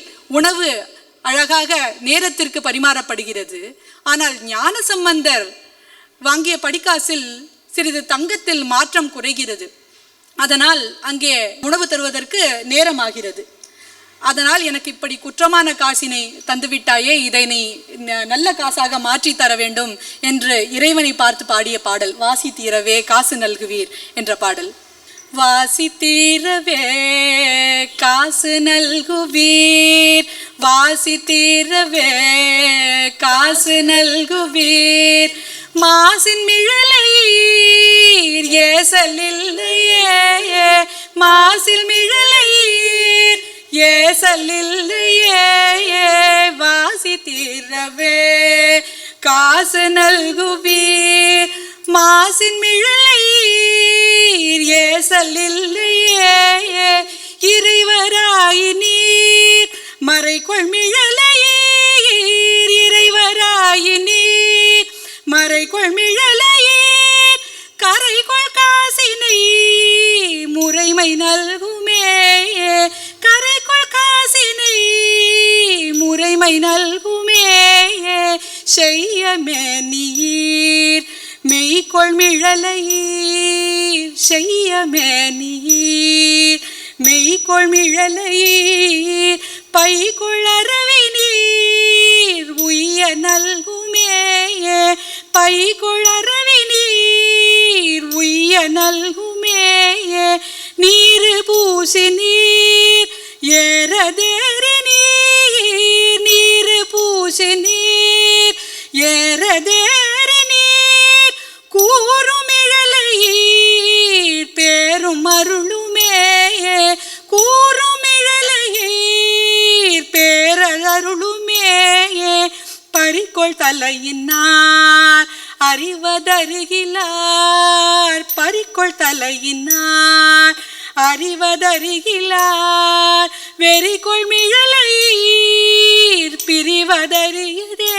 உணவு அழகாக நேரத்திற்கு பரிமாறப்படுகிறது. ஆனால் ஞானசம்பந்தர் வாங்கிய படிக்காசில் சிறிது தங்கத்தில் மாற்றம் குறைகிறது. அதனால் அங்கே உணவு தருவதற்கு நேரமாகிறது. அதனால் எனக்கு இப்படி குற்றமான காசினை தந்துவிட்டாயே, இதை நீ நல்ல காசாக மாற்றி தர வேண்டும் என்று இறைவனை பார்த்து பாடிய பாடல் வாசி தீரவே காசு நல்குவீர் என்ற பாடல். வாசி தீரவே காசு நல்குவீர், வாசி தீரவே காசு நல்குவீர், மாசின் மிழலையீர் ஏசலில்லையே, மாசில் மிழலையீர் ஏசலில்லையே, வாசி தீரவே காசு நல்குவீர், மாசின் மிழலையீர் ஏசலில்லையே, இறைவராயி நீர் மறைகொள் மிழலையீர், இறைவராயி நீர் மறைகொள் மிழலையீர், கரைகொள் காசினை முறைமை நல்குமே, கரைகொள் காசினை முறைமை நல்குமே, செய்யமே நீர் மெய்கொள் மிழலையீர், செய்யமே நீர் மெய்கொள் மிழலையீர், பைகொள் அரவி நீர் உய்ய நல்குமே, பைகொள் அரவி நீர் உய்ய நல்குமே, நீரு பூசி நீர் ஏறதேறி நீர், நீரு பூசி நீர் ஏறதேறி நீர், கூறும் இழலையீர் பேரும் அருளுமே, கூறும் இழலையீர் பேரருளுமே, பறிக்கொள் தலையினார் அறிவதருகிலார், பறிக்கொள் தலையினார் அறிவதருகிலார், வெறிகொள் மிழலையீர் பிரிவதறியதே,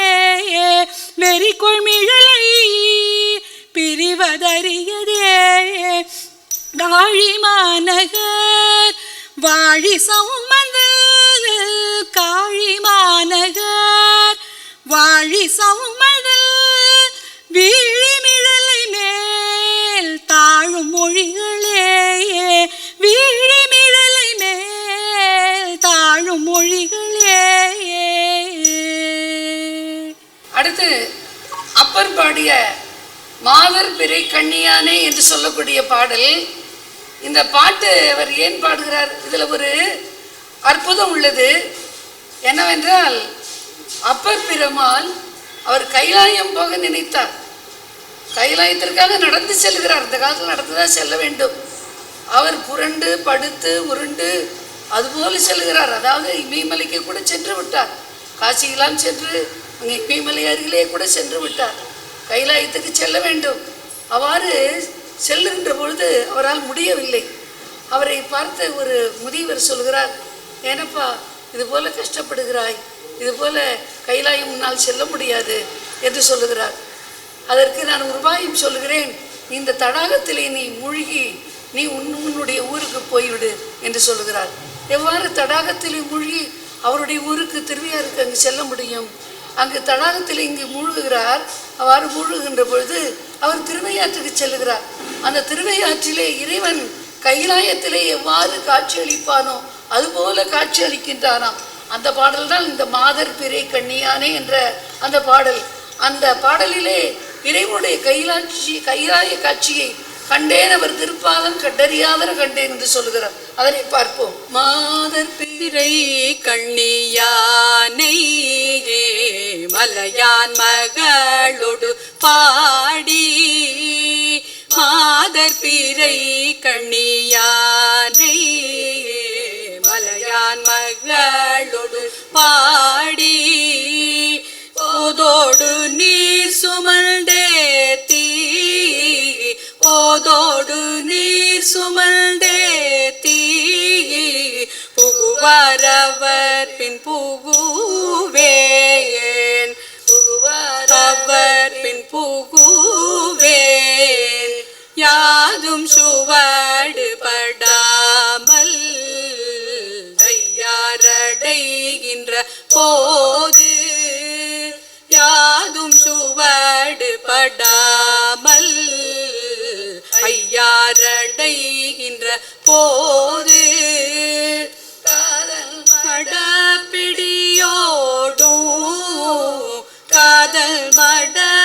வெறிகொள் மிழலையீர் பிரிவதறியதே, காழி மாநகர் வாழி சௌமந்தல், காழி மாநகர் வாழி சௌமந்தல், வீழிமிழலை மேல் தாழும் மொழிகளே, வீழிமிழலை மேல் தாழும் மொழிகளே. அடுத்து அப்பர் பாடிய மாதர் பிறை கண்ணியானே என்று சொல்லக்கூடிய பாடல். இந்த பாட்டு அவர் ஏன் பாடுகிறார்? இதில் ஒரு அற்புதம் உள்ளது. என்னவென்றால், அப்பர் பெருமாள் அவர் கைலாயம் போக நினைத்தார். கைலாயத்திற்காக நடந்து செல்கிறார். இந்த காலத்தில் நடந்துதான் செல்ல வேண்டும். அவர் புரண்டு படுத்து உருண்டு அதுபோல செல்கிறார். அதாவது இமயமலைக்கு கூட சென்று விட்டார். காசியெல்லாம் சென்று அங்கே இமயமலை அருகிலே கூட சென்று விட்டார். கைலாயத்துக்கு செல்ல வேண்டும். அவ்வாறு செல்லுகின்ற பொழுது அவரால் முடியவில்லை. அவரை பார்த்து ஒரு முதியவர் சொல்கிறார், ஏனப்பா இது போல கஷ்டப்படுகிறாய், இது போல கைலாயம் முன்னால் செல்ல முடியாது என்று சொல்லுகிறார். அதற்கு நான் ஒரு உபாயம் சொல்லுகிறேன், இந்த தடாகத்திலே நீ மூழ்கி நீ உன்னுடைய ஊருக்கு போய்விடு என்று சொல்லுகிறார். எவ்வாறு தடாகத்திலே மூழ்கி அவருடைய ஊருக்கு திருவையாருக்கு அங்கு செல்ல முடியும்? அங்கு தடாகத்தில் இங்கு மூழ்குகிறார். அவ்வாறு மூழ்குகின்ற பொழுது அவர் திருவையாற்றுக்கு செல்லுகிறார். அந்த திருவையாற்றிலே இறைவன் கைலாயத்திலே எவ்வாறு காட்சி அளிப்பானோ அதுபோல காட்சி அளிக்கின்றானாம். அந்த பாடல் தான் இந்த மாதர் பிறை கண்ணியானே என்ற அந்த பாடல். அந்த பாடலிலே இறைவனுடைய கைலாய காட்சியை கண்டேன், அவர் திருப்பாதம் கண்டறியாதன கண்டேன் என்று சொல்லுகிறார். அதனை பார்ப்போம். மாதர் பிறை கண்ணியானை மலையான் மகளோடு பாடி, மாதர் பிறை கண்ணியானை மலையான் மகளோடு பாடி, போதோடு நீர் சுமந்தேத்தி, போதோடு நீர் சுமந்தேத்தி, புகுவாரவர் பின் புகுவேன், புகுவாரவர் பின் புகுவேன், யாதும் சுவடு படாமல் ஐயாரடைகின்ற போது, யாதும் சுவடு படாமல் ஐயாரடைகின்ற போது, காதல் மடப்பிடியோடும், காதல் மடப்பிடியோடும்,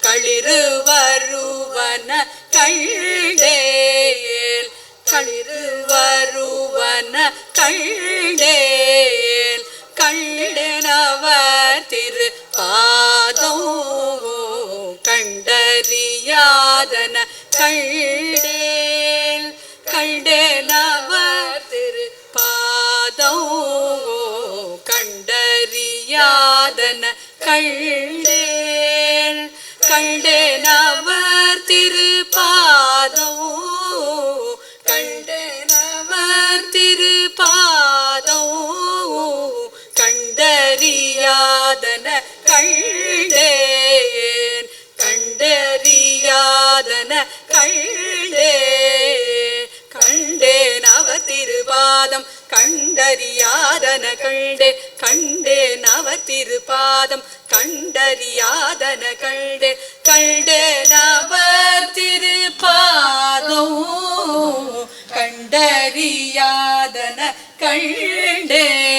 களிறு வருவன கண்டேல், களிறு வருவன கண்டேல், கண்டனவர் திரு பாதம் கண்டறியாதன கண்டேல், கண்டனவர் திரு பாதம் கண்டறியாதன கண்டேல், கண்டனவர் திரு பாதம் கண்டனவர் திரு பாதம் கண்டறியாதன கண்டேன், கண்டறியாதன கண்டேன், கண்டேன் அவர் திருபாதம் கண்டறியாதன கண்டேன், கண்டேன் அவர் திருபாதம் கண்டறியாதன கண்டேன், கண்டேன் அவர் திருபாதம் கண்டறியாதன கண்டேன்.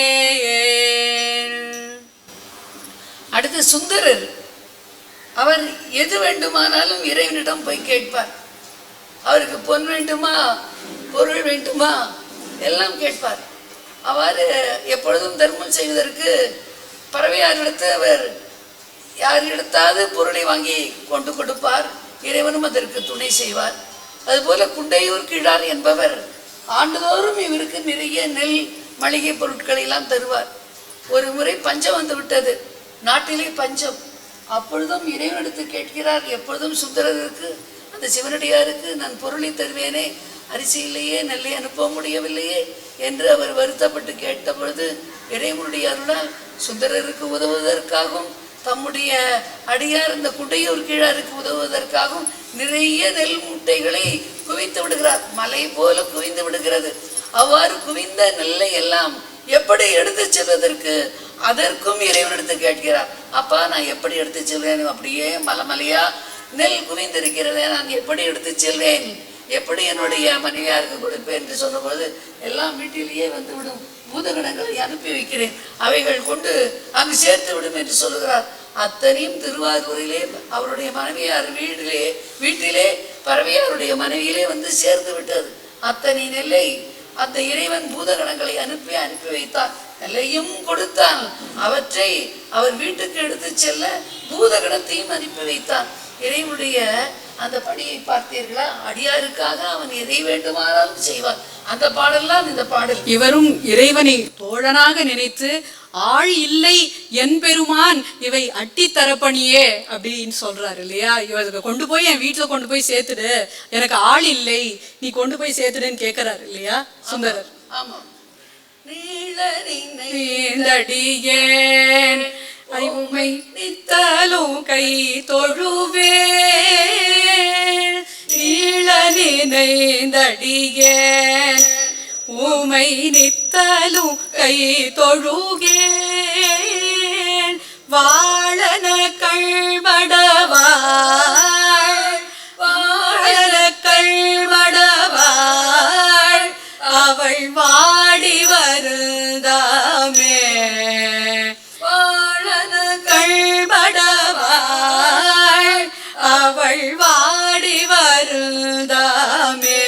அடுத்து சுந்தரர். அவர் எது வேண்டுமானாலும் இறைவனிடம் போய் கேட்பார். அவருக்கு பொன் வேண்டுமா, பொருள் வேண்டுமா, எல்லாம் கேட்பார். அவ்வாறு எப்பொழுதும் தர்மம் செய்வதற்கு பறவையாரிடத்து அவர் யார் எடுத்தாவது பொருளை வாங்கி கொண்டு கொடுப்பார். இறைவனும் அதற்கு துணை செய்வார். அதுபோல குண்டையூர் கிழார் என்பவர் ஆண்டுதோறும் இவருக்கு நிறைய நெல் மளிகை பொருட்களை எல்லாம் தருவார். ஒரு முறை பஞ்சம் வந்து விட்டது, நாட்டிலே பஞ்சம். அப்பொழுதும் இறைவனிடத்து கேட்கிறார், எப்பொழுதும் சுந்தரருக்கு அந்த சிவனடியாருக்கு நான் பொருளை தருவேனே, அரிசி இல்லையே, நெல்லை அனுப்ப முடியவில்லையே என்று அவர் வருத்தப்பட்டு கேட்ட பொழுது இறைவனுடைய அருளால் சுந்தரருக்கு உதவுவதற்காகவும் தம்முடைய அடியார் இந்த குண்டையூர் கிழாருக்கு உதவுவதற்காகவும் நிறைய நெல் மூட்டைகளை குவித்து விடுகிறார். மலை போல குவிந்து விடுகிறது. அவ்வாறு குவிந்த நெல்லை எல்லாம் எப்படி எடுத்து செல்வதற்கு அதற்கும் இறைவனிடத்து கேட்கிறார். அப்பா நான் எப்படி எடுத்து செல்வேன், அப்படியே மலைமலையா நெல் குவிந்திருக்கிறதே, நான் எப்படி எடுத்து செல்வேன், எப்படி என்னுடைய மனைவியாருக்கு கொடுப்பேன் என்று சொன்னபொழுது எல்லாம் வீட்டிலேயே வந்துவிடும், பூதகணங்களை அனுப்பி வைக்கிறேன், அவைகள் கொண்டு அங்கு சேர்த்து விடும் என்று சொல்லுகிறார். அத்தனையும் திருவாரூரிலே அவருடைய மனைவியார் வீட்டிலே பறவையாருடைய மனைவியிலே வந்து சேர்ந்து விட்டது. அத்தனை நெல்லை அந்த இறைவன் பூதகணங்களை அனுப்பி வைத்தார். நெல்லையும் கொடுத்தான். அவற்றை அவர் வீட்டுக்கு எடுத்து செல்ல பூதகணத்தையும் அனுப்பி வைத்தான். இறைவனுடைய அந்த பணியை பார்த்தீர்களா? அடியாருக்காக அவன் எதை வேண்டுமானாலும் செய்வான். அந்த பாடல்லாம் இந்த பாடல். இவரும் இறைவனை தோழனாக நினைத்து ஆள் இல்லை என் பெருமான் இவை அட்டி தரப்பணியே அப்படின்னு சொல்றாரு இல்லையா. இவருக்கு கொண்டு போய் என் வீட்டுல கொண்டு போய் சேர்த்துடு, எனக்கு ஆள் இல்லை, நீ கொண்டு போய் சேர்த்துடுன்னு கேட்கிறாரு இல்லையா சுந்தரர். ஆமா. நீந்தடியேன் உமை நித்தலும் கை தொழுவேன், நீள நினைந்தடியேன் உமை நித்தலும் கை தொழுகேன், வாழன கள்மடவாள் வாழன கள்மடவாள் அவள் வாடி வருந்தாமே, வாழன கள்மடவாள் அவள் வாடி வருந்தாமே,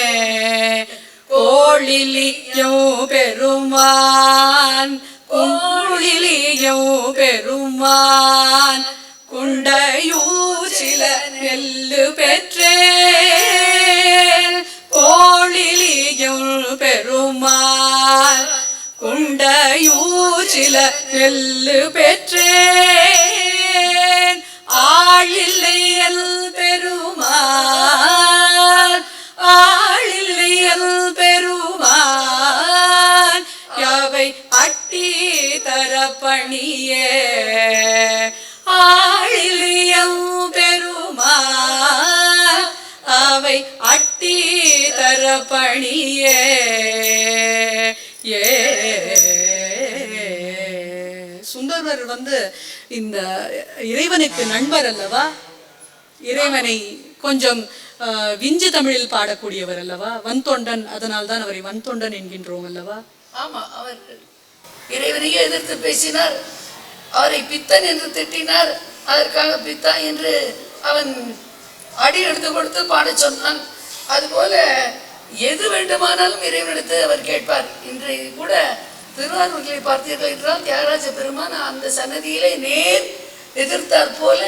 கோழிலியோ பெருமான் கோழிலியோ பெருமான் குண்டையூர் சில நெல்லு பெற்றேன், கோழிலியோ பெருமான் குண்டையூர் சில நெல்லு பெற்றேன், ஆளில்லை எல் பெருமான் ஆளில்லை எல் பெருமான் யாவை அட்டி தரப்பணியே, ஆளில்லை எல் பெருமான் அவை அட்டி தரப்பணியே. சுந்தரர் இந்த இறைவனுக்கு நண்பர் அல்லவா, இறைவனை கொஞ்சம் விஞ்சு தமிழில் பாடக்கூடியவர் அல்லவா, வன்தொண்டன், அதனால்தான் அவரை வன்தொண்டன் என்கின்றோம் அல்லவா. ஆமா, அவர் இறைவனையே எதிர்த்து பேசினார், அவரை பித்தன் என்று திட்டினார், அதற்காக பித்தா என்று அவன் அடி எடுத்து கொடுத்து பாட சொன்னான். அதுபோல எது வேண்டுமானாலும் இறைவனிடத்து அவர் கேட்பார். இன்றைக்கு கூட திருவாரூர்களை பார்த்தீர்கள் என்றால் தியாகராஜ பெருமான் அந்த சன்னதியிலே நேர் எதிர்த்தார் போல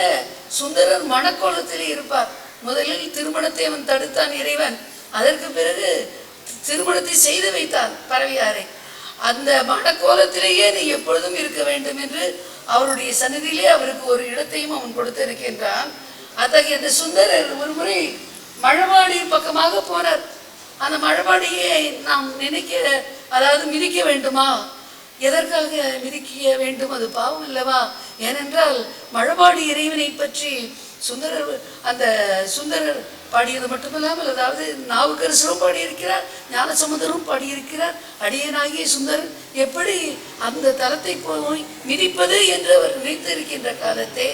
சுந்தரர் மணக்கோலத்திலே இருப்பார். முதலில் திருமணத்தை அவன் தடுத்தான் இறைவன், அதற்கு பிறகு திருமணத்தை செய்து வைத்தான் பரவியாரை. அந்த மணக்கோலத்திலேயே நீ எப்பொழுதும் இருக்க வேண்டும் என்று அவருடைய சன்னதியிலே அவருக்கு ஒரு இடத்தையும் அவன் கொடுத்திருக்கின்றான். அத்தகைய அந்த சுந்தரர் ஒரு முறை மழபாடி பக்கமாக போனார். அந்த மழபாடியை நாம் மிதிக்க வேண்டுமா, எதற்காக மிதிக்க வேண்டும், அது பாவம் அல்லவா? ஏனென்றால் மழபாடி இறைவனை பற்றி சுந்தரர் பாடியது மட்டுமல்லாமல், அதாவது நாவுக்கரசரும் பாடியிருக்கிறார், ஞானசமுதரும் பாடியிருக்கிறார். அடியனாகிய சுந்தரர் எப்படி அந்த தலத்தை போய் மிதிப்பது என்று அவர் நினைத்திருக்கின்ற காலத்தை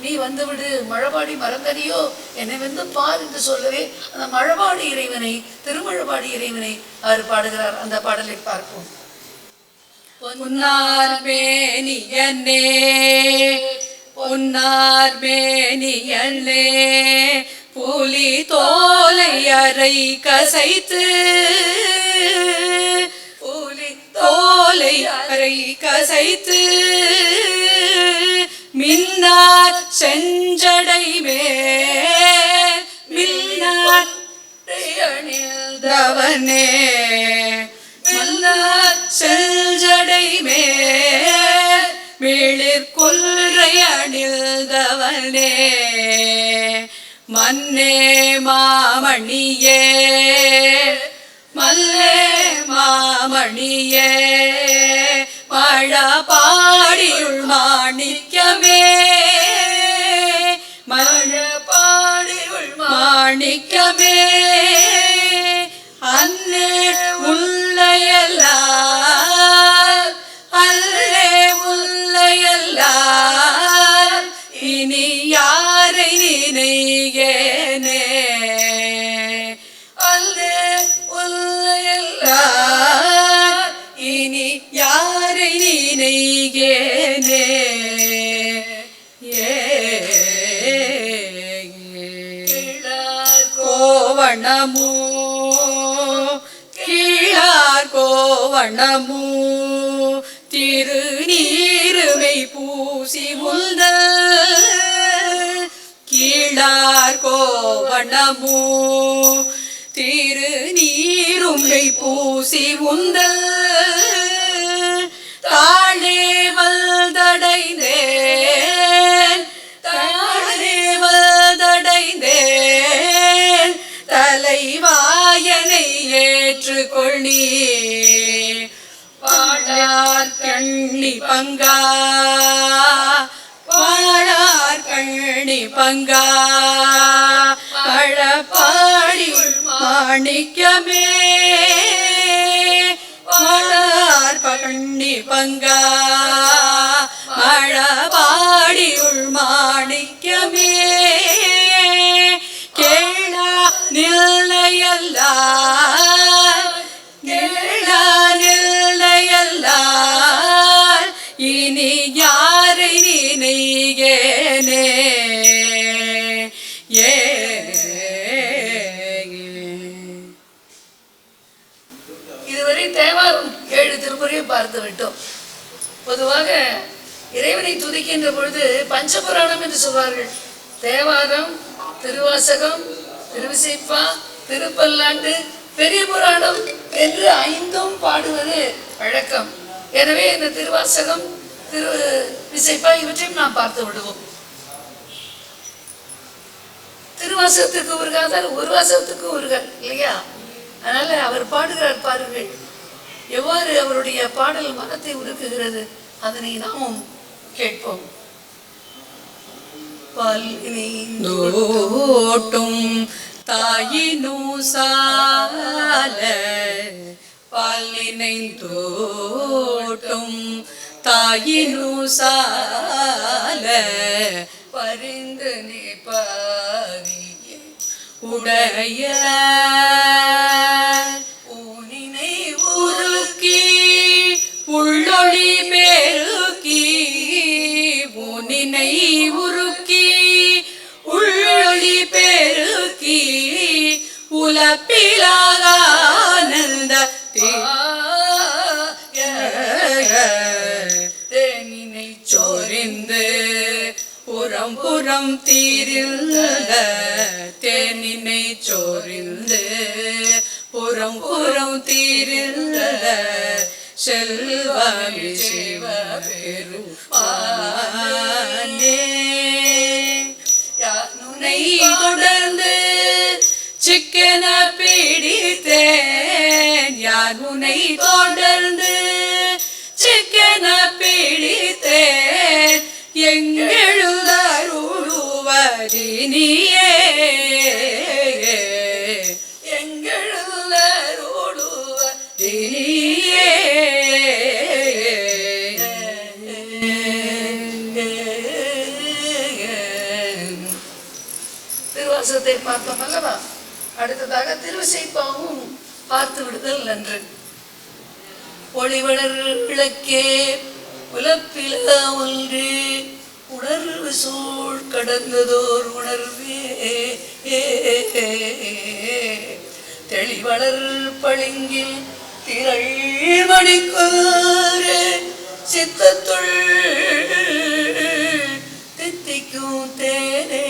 நீ வந்துவிடு, மழபாடி மறந்தனியோ, என்னை பார் என்று சொல்லவே அந்த மழபாடி இறைவனை, திருமழபாடி இறைவனை அவர் பாடுகிறார். அந்த பாடலை பார்ப்போம். பொன்னார் மேனியனே பொன்னார் மேனியனே புலி தோலை அறை கசைத்து புலி தோலை அறை கசைத்து மின்னார் செஞ்சடை மேல் மின்னார் அணிந்தவனே மின்னார் செஞ்சடை மேல் மிளிர் கொல்றை அணிந்தவனே மன்னே மாமணியே மல்லே மாமணியே மழா பாடியுள் மாணிக்கமே மழா பாடியுள் மாணிக்கமே அன்னே உள்ளையல்லார் அல்லே உள்ளையல்லார் இனி யாரை நினைகேனே அல்லே உள்ளையல்லார் இனி யாரை நினைகேனே. கோவணமூ கீழார் கோவணமூ திருநீருமை பூசி முந்தல் கீழார் கோவணமூ திரு நீருமை பூசி உந்தல் தாழேவல் தடைந்தேன் தலைவாயனை ஏற்றுக்கொள்ளி பாழார் கண்ணி பங்கா பழப்பாடி மாணிக்கமே வாழார் கண்ணி பங்கா மழபாடியுள் மாணிக்கமே கேளா நில்லையல்லால் இனி யாரை நினைகேனே ஏ. இதுவரை தேவாரம் 7 திருமுறையை பார்த்து விட்டோம். பொதுவாக இறைவனை துதிக்கின்ற பொழுது பஞ்சபுராணம் என்று சொல்வார்கள். தேவாரம், திருவாசகம், திருவிசைப்பா, திருப்பல்லாண்டு, பெரிய புராணம் என்று 5ம் பாடுவது வழக்கம். எனவே இந்த திருவாசகம், திருவிசைப்பா இவற்றையும் நாம் பார்த்து விடுவோம். திருவாசகத்துக்கு ஒரு காதல், ஒரு வாசகத்துக்கு ஒரு இல்லையா? அதனால அவர் பாடுகிறார் பாருங்கள், எவ்வாறு அவருடைய பாடல் மனத்தை உருக்குகிறது, அதனை நாமும் கேட்போம். பாலினோட்டும் தாயினூ சால பாலினைந்தோட்டும் தாயினூ சால பரிந்து நிபாவியே உடைய ஊனினை உருக்கி உள்ளொளி பெருக்கி ஊனினை உருக்கி உள்ளொளி பெருக்கி உலப்பிலானந்த தேனினை சொரிந்து புறம் புறம் தீரிந்த தேனினை சொரிந்து புறம் புறம் தீரிந்த செல்வமி சிவபெருமானே யானுனை தொடர்ந்து சிக்கன பிடித்தேன் யானுனை தொடர்ந்து சிக்கன பிடித்தேன் எங்கெழுதருளுவதினியே எங்கெழுதருளுவதினியே திருவாசகத்தை பார்த்தோம் அல்லவா? அடுத்ததாக திருவிசைப்பாவும் பார்த்து விடுதல் நன்று. ஒளிவளர் விளக்கே உலப்பில ஒன்று உணர்வு சூழ் கடந்ததோர் உணர்வே தெளிவளர் பளிங்கில் திரள்மணிக்கூறு சித்தத்துள் தித்திக்கும் தேனே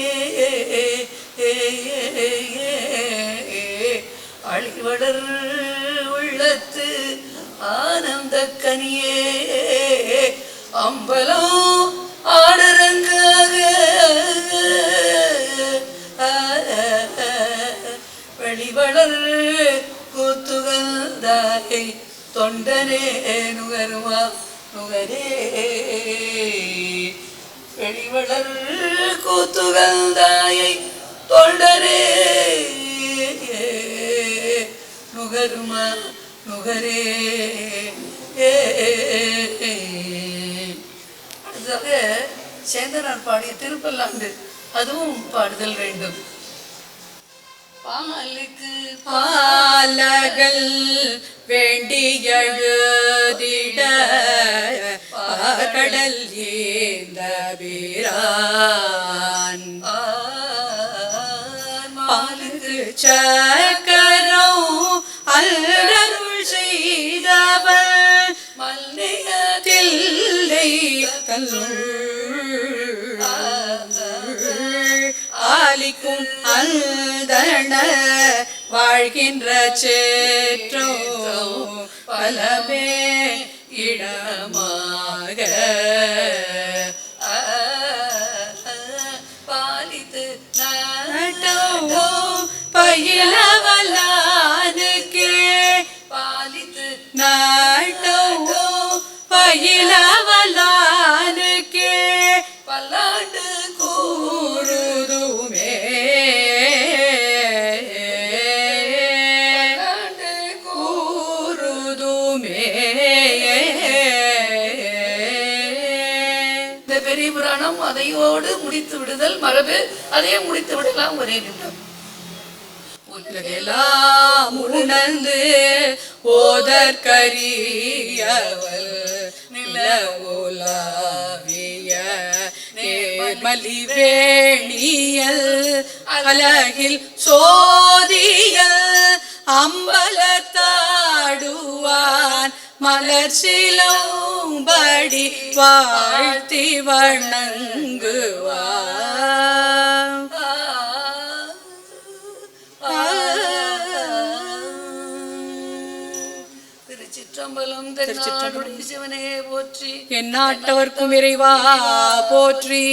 அழிவடர் உள்ளத்து ஆனந்த கனியே அம்பலம் ஆடரங்காக வெளிவளர் கூத்துகந்தாயை தொண்டனே நுகருமா நுகரே வெளிவளர் கூத்துகந்தாயை தொண்டனே நுகருமா நுகரே. அடுத்ததாக சேந்தனார் பாடிய திருப்பல்லாண்டு, அதுவும் பாடுதல் வேண்டும். பாலுக்கு பாலகள் வேண்டியழுதிட கடல் ஏந்த வீரான் பாலுக்கு சக்கரம் அல்லருள் செய்தவள் மல்லியதில்லை தன்னுள் ஆலிக்கும் அந்தண வாழ்கின்ற சேற்றோ பலமே இடமாக பாலித்து நட்டோ பயிலவலானுக்கே பாலித்து நட்டோ பயிலவலானுக்கே பல்லாண்டு கூறுதுமே பல்லாண்டு கூறுதுமே. இந்த பெரிய புராணம் அதையோடு முடித்து விடுதல் மரபு. அதையே முடித்து விடலாம் ஒரே நிமிடம். உலகெல்லாம் உணர்ந்து ஓதற்கரியவள் நிலவுலாவிய நேர்மலிவேணியல் அலகில் சோதியல் அம்பலத்தாடுவான் மலர் சிலம்படி வாழ்த்தி வணங்குவான். திருச்சிற்றம்பலம். தென்னாடுடைய சிவனே போற்றி. எந்நாட்டவர்க்கும் இறைவா போற்றி.